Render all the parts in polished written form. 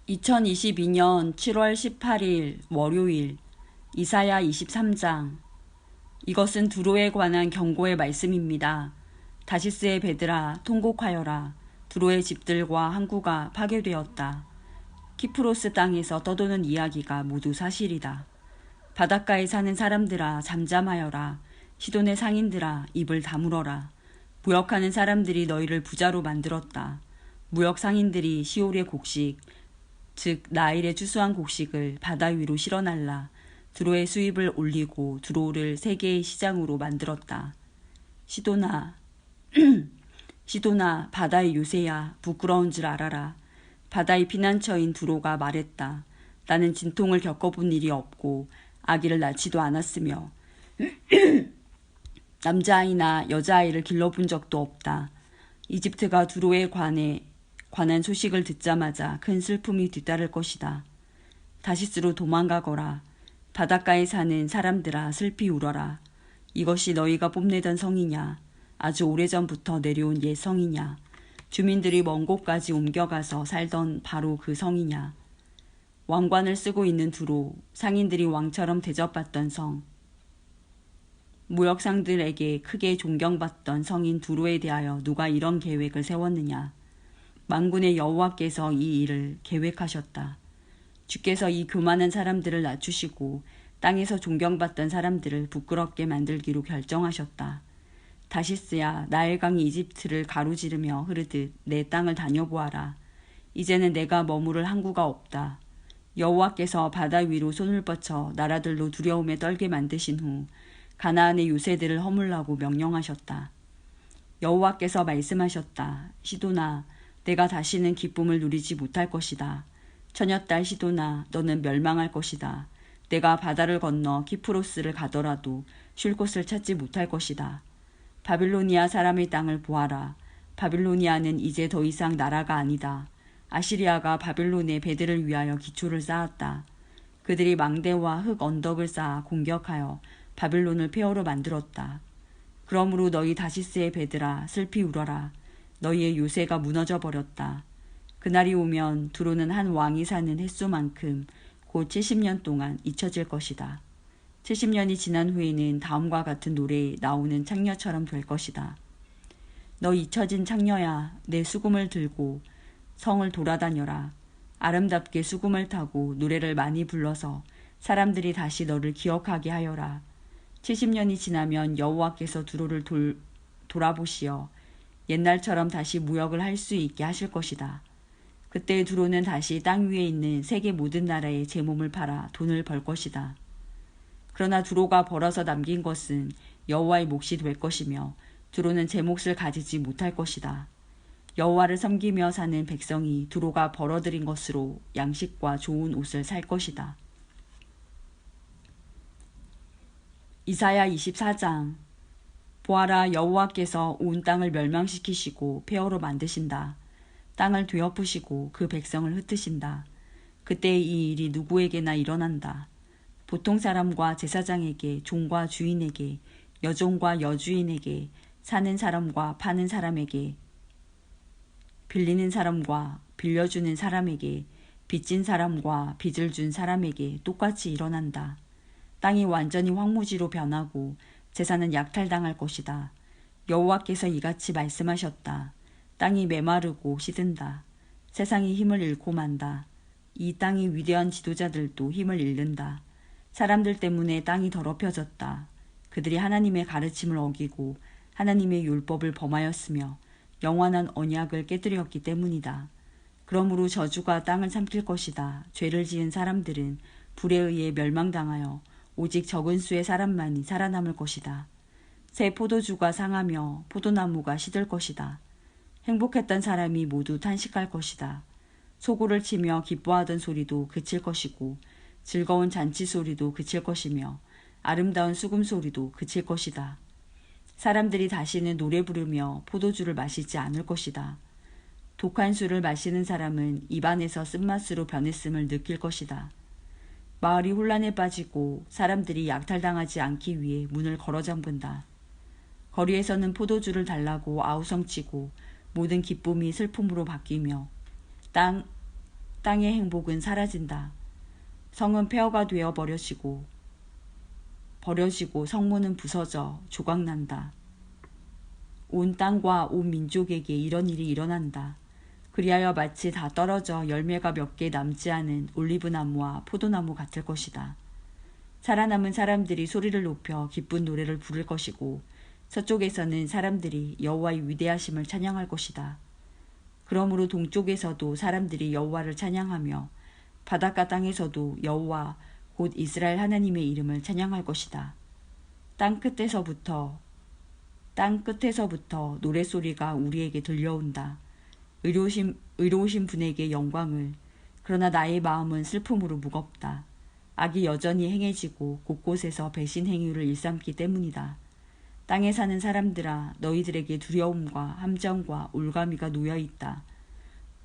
2022년 7월 18일 월요일 이사야 23장. 이것은 두로에 관한 경고의 말씀입니다. 다시스의 배들아 통곡하여라. 두로의 집들과 항구가 파괴되었다. 키프로스 땅에서 떠도는 이야기가 모두 사실이다. 바닷가에 사는 사람들아 잠잠하여라. 시돈의 상인들아 입을 다물어라. 무역하는 사람들이 너희를 부자로 만들었다. 무역 상인들이 시올의 곡식 즉 나일의 추수한 곡식을 바다 위로 실어날라 두로의 수입을 올리고 두로를 세계의 시장으로 만들었다. 시도나 시도나 바다의 요새야 부끄러운 줄 알아라. 바다의 피난처인 두로가 말했다. 나는 진통을 겪어본 일이 없고 아기를 낳지도 않았으며 남자아이나 여자아이를 길러본 적도 없다. 이집트가 두로에 관한 소식을 듣자마자 큰 슬픔이 뒤따를 것이다. 다시스로 도망가거라. 바닷가에 사는 사람들아 슬피 울어라. 이것이 너희가 뽐내던 성이냐? 아주 오래전부터 내려온 옛 성이냐? 주민들이 먼 곳까지 옮겨가서 살던 바로 그 성이냐? 왕관을 쓰고 있는 두로, 상인들이 왕처럼 대접받던 성. 무역상들에게 크게 존경받던 성인 두로에 대하여 누가 이런 계획을 세웠느냐? 만군의 여호와께서 이 일을 계획하셨다. 주께서 이 교만한 사람들을 낮추시고 땅에서 존경받던 사람들을 부끄럽게 만들기로 결정하셨다. 다시스야, 나일강이 이집트를 가로지르며 흐르듯 내 땅을 다녀보아라. 이제는 내가 머무를 항구가 없다. 여호와께서 바다 위로 손을 뻗쳐 나라들로 두려움에 떨게 만드신 후 가나안의 요새들을 허물라고 명령하셨다. 여호와께서 말씀하셨다. 시도나, 내가 다시는 기쁨을 누리지 못할 것이다. 처녀딸 시도나, 너는 멸망할 것이다. 내가 바다를 건너 키프로스를 가더라도 쉴 곳을 찾지 못할 것이다. 바빌로니아 사람의 땅을 보아라. 바빌로니아는 이제 더 이상 나라가 아니다. 아시리아가 바빌론의 배들을 위하여 기초를 쌓았다. 그들이 망대와 흙 언덕을 쌓아 공격하여 바빌론을 폐허로 만들었다. 그러므로 너희 다시스의 배들아 슬피 울어라. 너희의 요새가 무너져 버렸다. 그날이 오면 두로는 한 왕이 사는 횟수만큼 곧 70년 동안 잊혀질 것이다. 70년이 지난 후에는 다음과 같은 노래에 나오는 창녀처럼 될 것이다. 너 잊혀진 창녀야, 내 수금을 들고 성을 돌아다녀라. 아름답게 수금을 타고 노래를 많이 불러서 사람들이 다시 너를 기억하게 하여라. 70년이 지나면 여호와께서 두로를 돌아보시어 옛날처럼 다시 무역을 할 수 있게 하실 것이다. 그때 두로는 다시 땅 위에 있는 세계 모든 나라에 제 몸을 팔아 돈을 벌 것이다. 그러나 두로가 벌어서 남긴 것은 여호와의 몫이 될 것이며 두로는 제 몫을 가지지 못할 것이다. 여호와를 섬기며 사는 백성이 두로가 벌어들인 것으로 양식과 좋은 옷을 살 것이다. 이사야 24장. 보아라, 여호와께서 온 땅을 멸망시키시고 폐허로 만드신다. 땅을 되엎으시고 그 백성을 흩으신다. 그때 이 일이 누구에게나 일어난다. 보통 사람과 제사장에게, 종과 주인에게, 여종과 여주인에게, 사는 사람과 파는 사람에게, 빌리는 사람과 빌려주는 사람에게, 빚진 사람과 빚을 준 사람에게 똑같이 일어난다. 땅이 완전히 황무지로 변하고 재산은 약탈당할 것이다. 여호와께서 이같이 말씀하셨다. 땅이 메마르고 시든다. 세상이 힘을 잃고 만다. 이 땅의 위대한 지도자들도 힘을 잃는다. 사람들 때문에 땅이 더럽혀졌다. 그들이 하나님의 가르침을 어기고 하나님의 율법을 범하였으며 영원한 언약을 깨뜨렸기 때문이다. 그러므로 저주가 땅을 삼킬 것이다. 죄를 지은 사람들은 불에 의해 멸망당하여 오직 적은 수의 사람만이 살아남을 것이다. 새 포도주가 상하며 포도나무가 시들 것이다. 행복했던 사람이 모두 탄식할 것이다. 소고를 치며 기뻐하던 소리도 그칠 것이고 즐거운 잔치 소리도 그칠 것이며 아름다운 수금 소리도 그칠 것이다. 사람들이 다시는 노래 부르며 포도주를 마시지 않을 것이다. 독한 술을 마시는 사람은 입안에서 쓴맛으로 변했음을 느낄 것이다. 마을이 혼란에 빠지고 사람들이 약탈당하지 않기 위해 문을 걸어 잠근다. 거리에서는 포도주를 달라고 아우성치고 모든 기쁨이 슬픔으로 바뀌며 땅의 행복은 사라진다. 성은 폐허가 되어 버려지고 성문은 부서져 조각난다. 온 땅과 온 민족에게 이런 일이 일어난다. 그리하여 마치 다 떨어져 열매가 몇 개 남지 않은 올리브나무와 포도나무 같을 것이다. 살아남은 사람들이 소리를 높여 기쁜 노래를 부를 것이고 서쪽에서는 사람들이 여호와의 위대하심을 찬양할 것이다. 그러므로 동쪽에서도 사람들이 여호와를 찬양하며 바닷가 땅에서도 여호와 곧 이스라엘 하나님의 이름을 찬양할 것이다. 땅 끝에서부터 노랫소리가 우리에게 들려온다. 의로우신 분에게 영광을. 그러나 나의 마음은 슬픔으로 무겁다. 악이 여전히 행해지고 곳곳에서 배신 행위를 일삼기 때문이다. 땅에 사는 사람들아, 너희들에게 두려움과 함정과 올가미가 놓여있다.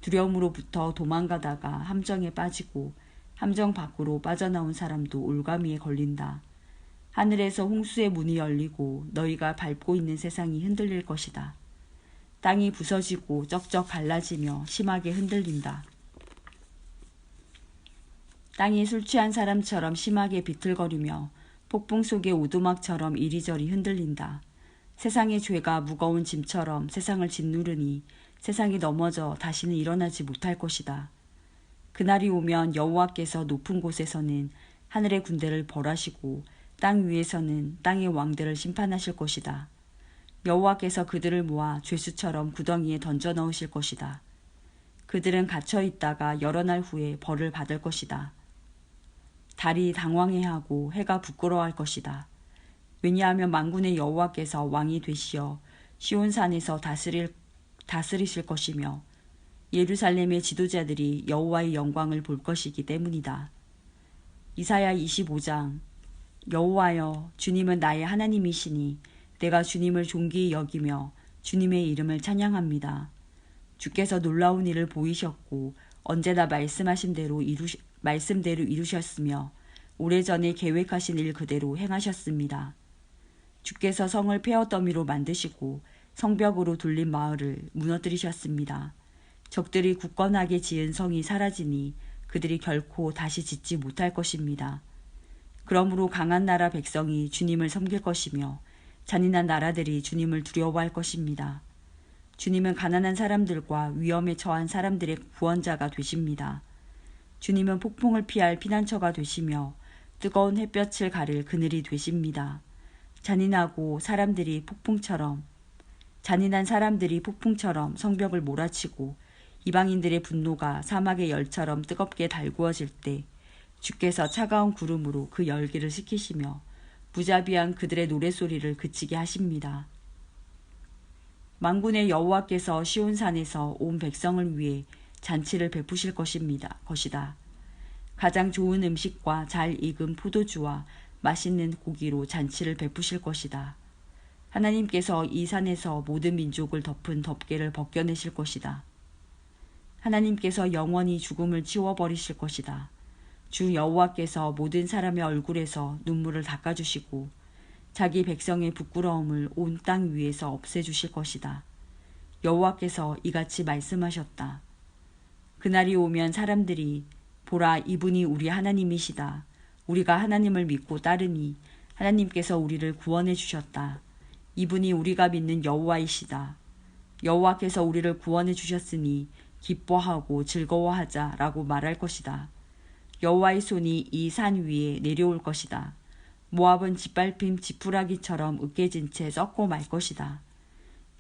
두려움으로부터 도망가다가 함정에 빠지고 함정 밖으로 빠져나온 사람도 올가미에 걸린다. 하늘에서 홍수의 문이 열리고 너희가 밟고 있는 세상이 흔들릴 것이다. 땅이 부서지고 쩍쩍 갈라지며 심하게 흔들린다. 땅이 술 취한 사람처럼 심하게 비틀거리며 폭풍 속의 오두막처럼 이리저리 흔들린다. 세상의 죄가 무거운 짐처럼 세상을 짓누르니 세상이 넘어져 다시는 일어나지 못할 것이다. 그날이 오면 여호와께서 높은 곳에서는 하늘의 군대를 벌하시고 땅 위에서는 땅의 왕들을 심판하실 것이다. 여호와께서 그들을 모아 죄수처럼 구덩이에 던져 넣으실 것이다. 그들은 갇혀 있다가 여러 날 후에 벌을 받을 것이다. 달이 당황해하고 해가 부끄러워할 것이다. 왜냐하면 만군의 여호와께서 왕이 되시어 시온산에서 다스리실 것이며 예루살렘의 지도자들이 여호와의 영광을 볼 것이기 때문이다. 이사야 25장. 여호와여, 주님은 나의 하나님이시니 내가 주님을 존귀히 여기며 주님의 이름을 찬양합니다. 주께서 놀라운 일을 보이셨고 언제나 말씀대로 이루셨으며 오래전에 계획하신 일 그대로 행하셨습니다. 주께서 성을 폐허 더미로 만드시고 성벽으로 둘린 마을을 무너뜨리셨습니다. 적들이 굳건하게 지은 성이 사라지니 그들이 결코 다시 짓지 못할 것입니다. 그러므로 강한 나라 백성이 주님을 섬길 것이며 잔인한 나라들이 주님을 두려워할 것입니다. 주님은 가난한 사람들과 위험에 처한 사람들의 구원자가 되십니다. 주님은 폭풍을 피할 피난처가 되시며 뜨거운 햇볕을 가릴 그늘이 되십니다. 잔인한 사람들이 폭풍처럼 성벽을 몰아치고 이방인들의 분노가 사막의 열처럼 뜨겁게 달구어질 때 주께서 차가운 구름으로 그 열기를 식히시며 무자비한 그들의 노랫소리를 그치게 하십니다. 만군의 여호와께서 시온산에서 온 백성을 위해 잔치를 베푸실 것이다. 가장 좋은 음식과 잘 익은 포도주와 맛있는 고기로 잔치를 베푸실 것이다. 하나님께서 이 산에서 모든 민족을 덮은 덮개를 벗겨내실 것이다. 하나님께서 영원히 죽음을 치워버리실 것이다. 주 여호와께서 모든 사람의 얼굴에서 눈물을 닦아주시고 자기 백성의 부끄러움을 온 땅 위에서 없애주실 것이다. 여호와께서 이같이 말씀하셨다. 그날이 오면 사람들이 보라, 이분이 우리 하나님이시다. 우리가 하나님을 믿고 따르니 하나님께서 우리를 구원해 주셨다. 이분이 우리가 믿는 여호와이시다. 여호와께서 우리를 구원해 주셨으니 기뻐하고 즐거워하자라고 말할 것이다. 여호와의 손이 이 산 위에 내려올 것이다. 모압은 짓밟힌 지푸라기처럼 으깨진 채 썩고 말 것이다.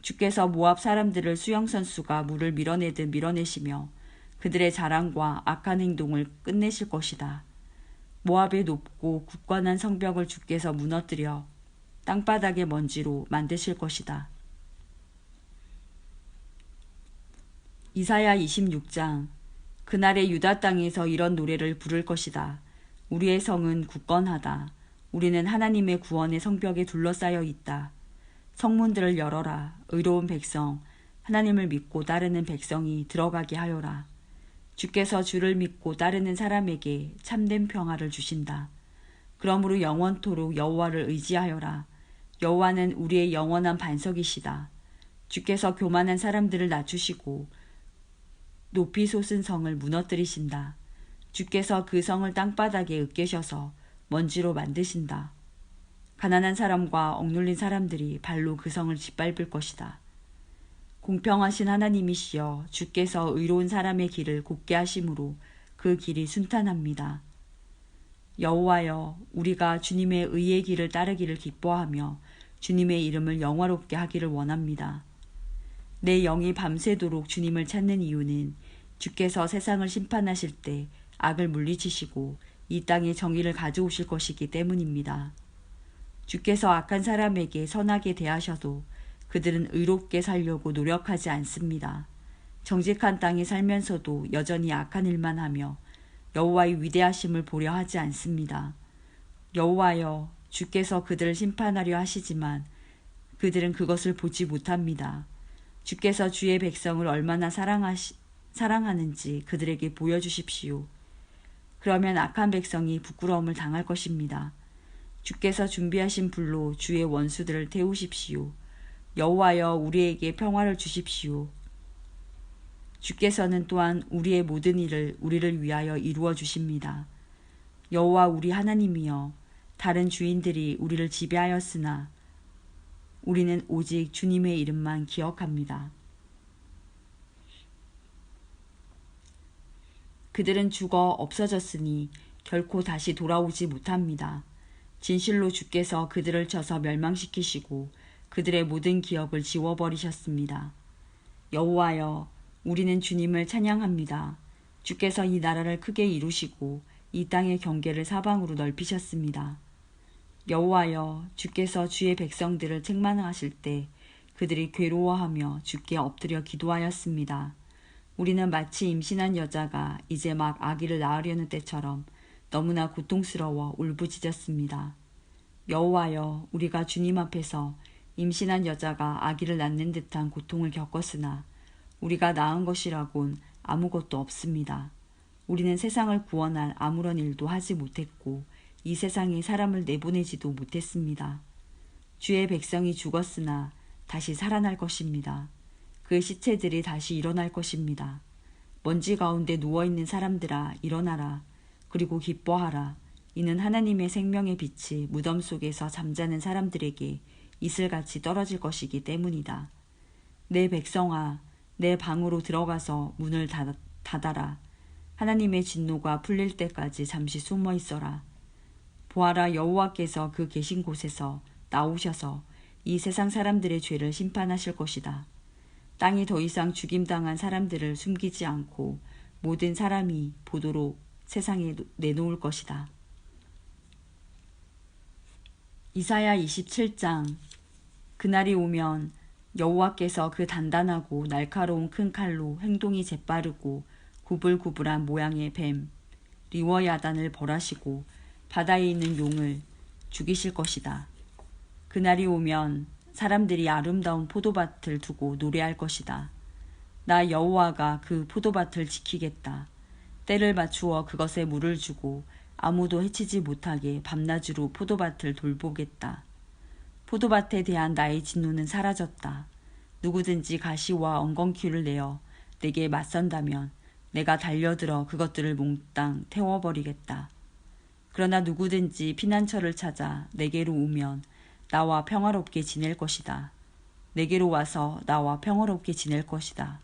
주께서 모압 사람들을 수영선수가 물을 밀어내듯 밀어내시며 그들의 자랑과 악한 행동을 끝내실 것이다. 모압의 높고 굳건한 성벽을 주께서 무너뜨려 땅바닥의 먼지로 만드실 것이다. 이사야 26장. 그날의 유다 땅에서 이런 노래를 부를 것이다. 우리의 성은 굳건하다. 우리는 하나님의 구원의 성벽에 둘러싸여 있다. 성문들을 열어라. 의로운 백성, 하나님을 믿고 따르는 백성이 들어가게 하여라. 주께서 주를 믿고 따르는 사람에게 참된 평화를 주신다. 그러므로 영원토록 여호와를 의지하여라. 여호와는 우리의 영원한 반석이시다. 주께서 교만한 사람들을 낮추시고 높이 솟은 성을 무너뜨리신다. 주께서 그 성을 땅바닥에 으깨셔서 먼지로 만드신다. 가난한 사람과 억눌린 사람들이 발로 그 성을 짓밟을 것이다. 공평하신 하나님이시여, 주께서 의로운 사람의 길을 곱게 하심으로 그 길이 순탄합니다. 여호와여, 우리가 주님의 의의 길을 따르기를 기뻐하며 주님의 이름을 영화롭게 하기를 원합니다. 내 영이 밤새도록 주님을 찾는 이유는 주께서 세상을 심판하실 때 악을 물리치시고 이 땅에 정의를 가져오실 것이기 때문입니다. 주께서 악한 사람에게 선하게 대하셔도 그들은 의롭게 살려고 노력하지 않습니다. 정직한 땅에 살면서도 여전히 악한 일만 하며 여호와의 위대하심을 보려 하지 않습니다. 여호와여, 주께서 그들을 심판하려 하시지만 그들은 그것을 보지 못합니다. 주께서 주의 백성을 얼마나 사랑하는지 그들에게 보여주십시오. 그러면 악한 백성이 부끄러움을 당할 것입니다. 주께서 준비하신 불로 주의 원수들을 태우십시오. 여호와여, 우리에게 평화를 주십시오. 주께서는 또한 우리의 모든 일을 우리를 위하여 이루어 주십니다. 여호와 우리 하나님이여, 다른 주인들이 우리를 지배하였으나 우리는 오직 주님의 이름만 기억합니다. 그들은 죽어 없어졌으니 결코 다시 돌아오지 못합니다. 진실로 주께서 그들을 쳐서 멸망시키시고 그들의 모든 기억을 지워버리셨습니다. 여호와여, 우리는 주님을 찬양합니다. 주께서 이 나라를 크게 이루시고 이 땅의 경계를 사방으로 넓히셨습니다. 여호와여, 주께서 주의 백성들을 책망하실 때 그들이 괴로워하며 주께 엎드려 기도하였습니다. 우리는 마치 임신한 여자가 이제 막 아기를 낳으려는 때처럼 너무나 고통스러워 울부짖었습니다. 여호와여, 우리가 주님 앞에서 임신한 여자가 아기를 낳는 듯한 고통을 겪었으나 우리가 낳은 것이라곤 아무것도 없습니다. 우리는 세상을 구원할 아무런 일도 하지 못했고 이 세상에 사람을 내보내지도 못했습니다. 주의 백성이 죽었으나 다시 살아날 것입니다. 그 시체들이 다시 일어날 것입니다. 먼지 가운데 누워있는 사람들아, 일어나라. 그리고 기뻐하라. 이는 하나님의 생명의 빛이 무덤 속에서 잠자는 사람들에게 이슬같이 떨어질 것이기 때문이다. 내 백성아, 내 방으로 들어가서 문을 닫아라. 하나님의 진노가 풀릴 때까지 잠시 숨어 있어라. 보아라, 여호와께서 그 계신 곳에서 나오셔서 이 세상 사람들의 죄를 심판하실 것이다. 땅이 더 이상 죽임당한 사람들을 숨기지 않고 모든 사람이 보도록 세상에 내놓을 것이다. 이사야 27장. 그날이 오면 여호와께서 그 단단하고 날카로운 큰 칼로 행동이 재빠르고 구불구불한 모양의 뱀 리워야단을 벌하시고 바다에 있는 용을 죽이실 것이다. 그날이 오면 사람들이 아름다운 포도밭을 두고 노래할 것이다. 나 여호와가 그 포도밭을 지키겠다. 때를 맞추어 그것에 물을 주고 아무도 해치지 못하게 밤낮으로 포도밭을 돌보겠다. 포도밭에 대한 나의 진노는 사라졌다. 누구든지 가시와 엉겅퀴를 내어 내게 맞선다면 내가 달려들어 그것들을 몽땅 태워버리겠다. 그러나 누구든지 피난처를 찾아 내게로 오면 나와 평화롭게 지낼 것이다. 내게로 와서 나와 평화롭게 지낼 것이다.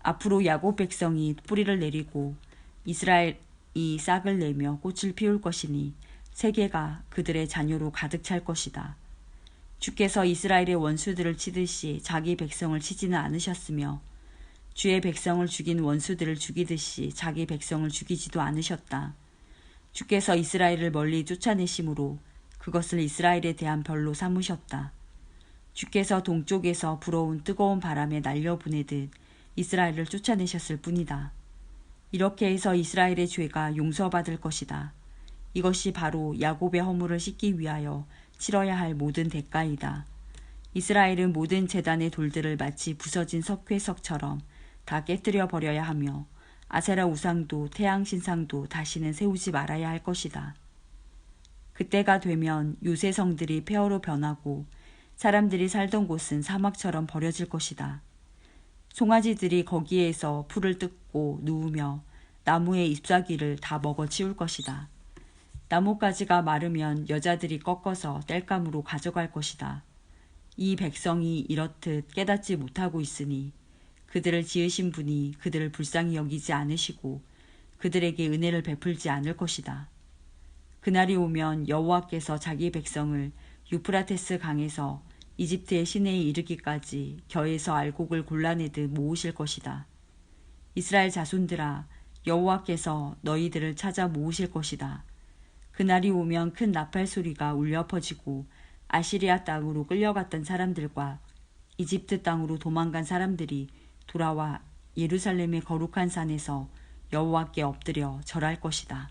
앞으로 야곱 백성이 뿌리를 내리고 이스라엘이 싹을 내며 꽃을 피울 것이니 세계가 그들의 자녀로 가득 찰 것이다. 주께서 이스라엘의 원수들을 치듯이 자기 백성을 치지는 않으셨으며 주의 백성을 죽인 원수들을 죽이듯이 자기 백성을 죽이지도 않으셨다. 주께서 이스라엘을 멀리 쫓아내심으로 그것을 이스라엘에 대한 벌로 삼으셨다. 주께서 동쪽에서 불어온 뜨거운 바람에 날려보내듯 이스라엘을 쫓아내셨을 뿐이다. 이렇게 해서 이스라엘의 죄가 용서받을 것이다. 이것이 바로 야곱의 허물을 씻기 위하여 치러야 할 모든 대가이다. 이스라엘은 모든 제단의 돌들을 마치 부서진 석회석처럼 다 깨뜨려 버려야 하며 아세라 우상도 태양 신상도 다시는 세우지 말아야 할 것이다. 그때가 되면 요새 성들이 폐허로 변하고 사람들이 살던 곳은 사막처럼 버려질 것이다. 송아지들이 거기에서 풀을 뜯고 누우며 나무의 잎사귀를 다 먹어치울 것이다. 나뭇가지가 마르면 여자들이 꺾어서 땔감으로 가져갈 것이다. 이 백성이 이렇듯 깨닫지 못하고 있으니 그들을 지으신 분이 그들을 불쌍히 여기지 않으시고 그들에게 은혜를 베풀지 않을 것이다. 그날이 오면 여호와께서 자기 백성을 유프라테스 강에서 이집트의 시내에 이르기까지 겨에서 알곡을 골라내듯 모으실 것이다. 이스라엘 자손들아, 여호와께서 너희들을 찾아 모으실 것이다. 그날이 오면 큰 나팔 소리가 울려 퍼지고 아시리아 땅으로 끌려갔던 사람들과 이집트 땅으로 도망간 사람들이 돌아와 예루살렘의 거룩한 산에서 여호와께 엎드려 절할 것이다.